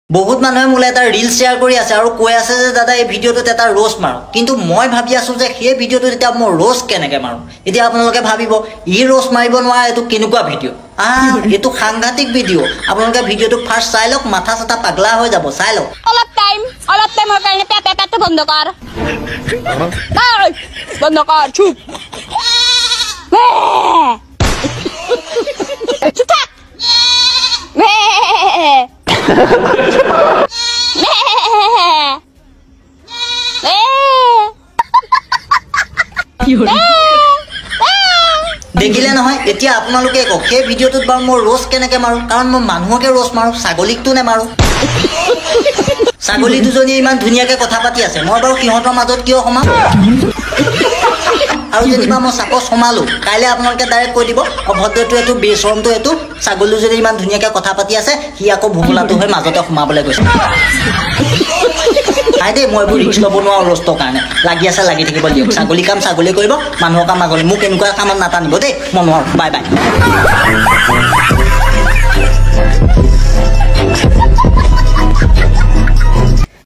বহুত মানুহে মোলে এটা ৰিল শ্বেয়াৰ কৰি আছে আৰু কৈ আছে যে দাদা এই ভিডিঅ'টোত এটা ৰোষ্ট মাৰো কিন্তু মই ভাবি আছো যে সেই ভিডিঅ'টোত এতিয়া মই ৰোষ্ট কেনেকৈ মাৰো এতিয়া আপোনালোকে ভাবিব ই ৰোষ্ট মাৰিব নোৱাৰা এইটো কেনেকুৱা ভিডিঅ' এইটো সাংঘাতিক ভিডিঅ' আপোনালোকে ভিডিঅ'টো ফাৰ্ষ্ট চাই লওক মাথা চাথা পাগলা হৈ যাব চাই লওক অলপ টাইমৰ কাৰণে পেটটো বন্ধ কৰ বন্ধ কৰ চুপ দেখিলে নহয় এতিয়া আপোনালোকে কওক সেই ভিডিঅ'টোত বাৰু মই ৰোষ্ট কেনেকৈ মাৰো কাৰণ মই মানুহকে ৰোষ্ট মাৰো ছাগলীকটো নেমাৰো ছাগলী দুজনীয়ে ইমান ধুনীয়াকৈ কথা পাতি আছে মই বাৰু সিহঁতৰ মাজত কিয় সোমাম আৰু যেনিবা মই চাপজ সোমালো কাইলৈ আপোনালোকে ডাইৰেক্ট কৈ দিব অভদ্ৰটো এইটো বেচৰমটো এইটো ছাগলী যদি ইমান ধুনীয়াকৈ কথা পাতি আছে সি আকৌ ভোগলাটো হৈ মাজতে সোমাবলৈ গৈছে নাই দেই মই এইবোৰ ৰিক্স ল'ব নোৱাৰো ৰোষ্টৰ কাৰণে লাগি আছে লাগি থাকিব দিয়ক ছাগলী কাম ছাগলী কৰিব মানুহৰ কাম আগলৈ মোক এনেকুৱা কামত নাটানিব দেই মই নোৱাৰো বাই বাই